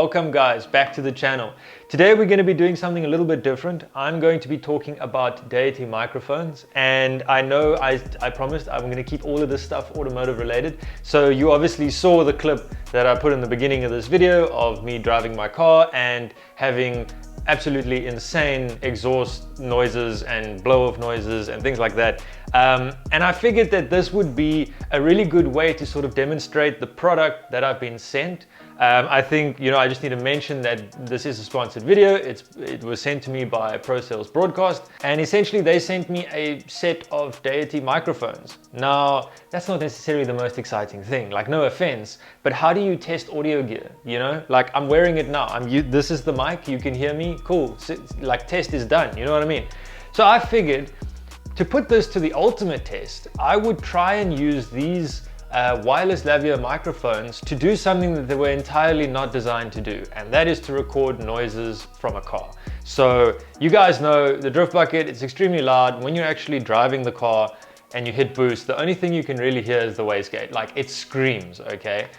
welcome guys back to the channel. Today we're going to be doing something a little bit different. I'm going to be talking about Deity microphones, and I know I promised I'm going to keep all of this stuff automotive related. So you obviously saw the clip that I put in the beginning of this video of me driving my car and having absolutely insane exhaust noises and blow-off noises and things like that. And I figured that this would be a really good way to sort of demonstrate the product that I've been sent. I think, I just need to mention that this is a sponsored video. It was sent to me by Prosales Broadcast, and essentially they sent me a set of Deity microphones. Now, that's not necessarily the most exciting thing, like no offense, but how do you test audio gear, Like I'm wearing it now, this is the mic, you can hear me, cool, like test is done, you know what I mean? So I figured to put this to the ultimate test, I would try and use these wireless lavalier microphones to do something that they were entirely not designed to do, and that is to record noises from a car. So you guys know the drift bucket, it's extremely loud. When you're actually driving the car and you hit boost, the only thing you can really hear is the wastegate. Like it screams, okay?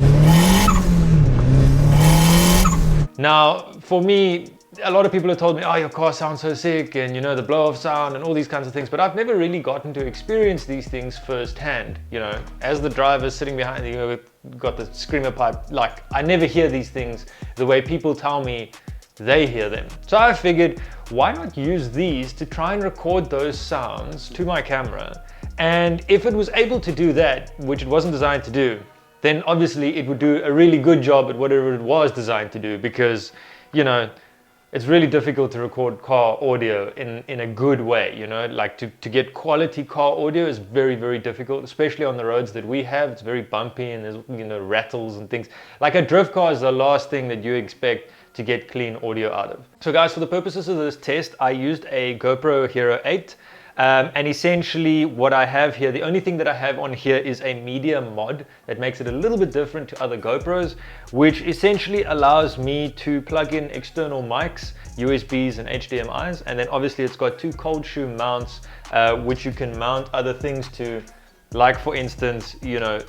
Now, for me, a lot of people have told me, oh, your car sounds so sick, and the blow-off sound and all these kinds of things, but I've never really gotten to experience these things firsthand. As the driver sitting behind you, got the screamer pipe, like I never hear these things the way people tell me they hear them. So I figured, why not use these to try and record those sounds to my camera? And if it was able to do that, which it wasn't designed to do, then obviously it would do a really good job at whatever it was designed to do, because, it's really difficult to record car audio in a good way, like to get quality car audio is very, very difficult, especially on the roads that we have. It's very bumpy and there's, rattles and things. Like a drift car is the last thing that you expect to get clean audio out of. So guys, for the purposes of this test, I used a GoPro Hero 8. And essentially what I have here, the only thing that I have on here is a media mod that makes it a little bit different to other GoPros, which essentially allows me to plug in external mics, USBs and HDMIs, and then obviously it's got two cold shoe mounts, which you can mount other things to, like for instance,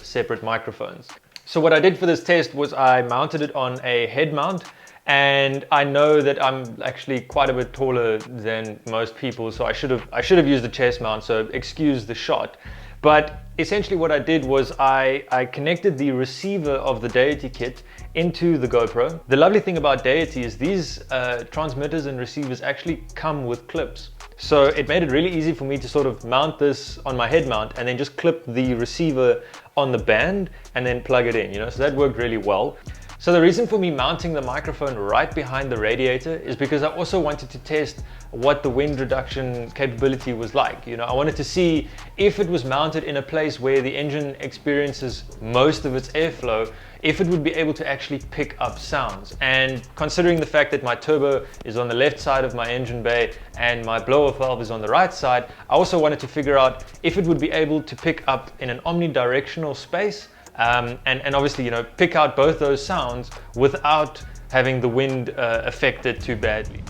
separate microphones. So what I did for this test was I mounted it on a head mount. And I know that I'm actually quite a bit taller than most people, so I should have used the chest mount, so excuse the shot. But essentially what I did was I connected the receiver of the Deity kit into the GoPro. The lovely thing about Deity is these transmitters and receivers actually come with clips. So it made it really easy for me to sort of mount this on my head mount and then just clip the receiver on the band and then plug it in, so that worked really well. So the reason for me mounting the microphone right behind the radiator is because I also wanted to test what the wind reduction capability was like. I wanted to see if it was mounted in a place where the engine experiences most of its airflow, if it would be able to actually pick up sounds. And considering the fact that my turbo is on the left side of my engine bay and my blow-off valve is on the right side, I also wanted to figure out if it would be able to pick up in an omnidirectional space, and obviously, pick out both those sounds without having the wind affect it too badly.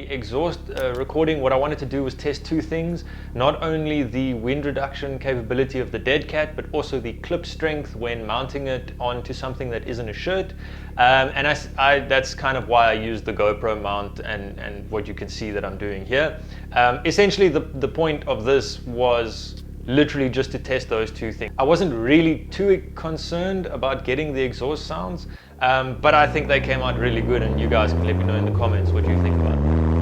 Exhaust recording, what I wanted to do was test two things: not only the wind reduction capability of the dead cat, but also the clip strength when mounting it onto something that isn't a shirt. And that's kind of why I used the GoPro mount and what you can see that I'm doing here. Essentially the point of this was literally just to test those two things. I wasn't really too concerned about getting the exhaust sounds, but I think they came out really good, and you guys can let me know in the comments what you think about them.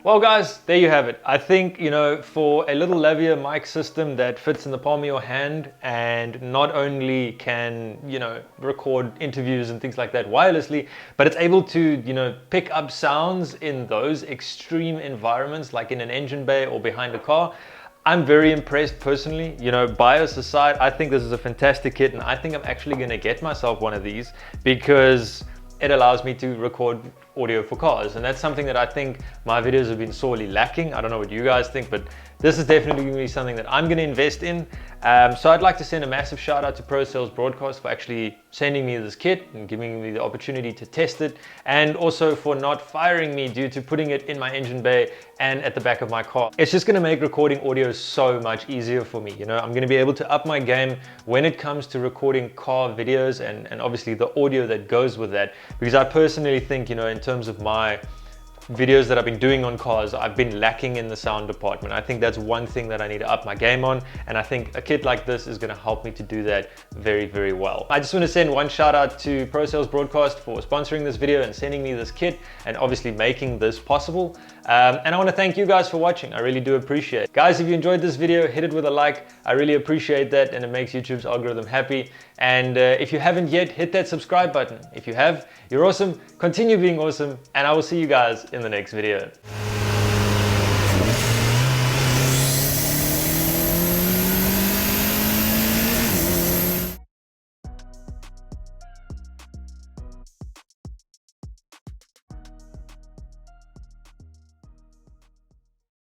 Well guys, there you have it. I think, you know, for a little lavalier mic system that fits in the palm of your hand and not only can, you know, record interviews and things like that wirelessly, but it's able to, you know, pick up sounds in those extreme environments like in an engine bay or behind a car. I'm very impressed personally. You know, bias aside, I think this is a fantastic kit, and I think I'm actually going to get myself one of these because it allows me to record audio for cars, and that's something that I think my videos have been sorely lacking. I don't know what you guys think, but this is definitely going to be something that I'm going to invest in. So I'd like to send a massive shout out to Prosales Broadcast for actually sending me this kit and giving me the opportunity to test it, and also for not firing me due to putting it in my engine bay and at the back of my car. It's just going to make recording audio so much easier for me. You know, I'm going to be able to up my game when it comes to recording car videos and obviously the audio that goes with that, because I personally think, you know, in terms of my videos that I've been doing on cars, I've been lacking in the sound department. I think that's one thing that I need to up my game on, and I think a kit like this is going to help me to do that very, very well. I just want to send one shout out to Prosales Broadcast for sponsoring this video and sending me this kit and obviously making this possible. And I want to thank you guys for watching. I really do appreciate it. Guys, if you enjoyed this video, hit it with a like. I really appreciate that, and it makes YouTube's algorithm happy. And if you haven't yet, hit that subscribe button. If you have, you're awesome. Continue being awesome, and I will see you guys in the next video.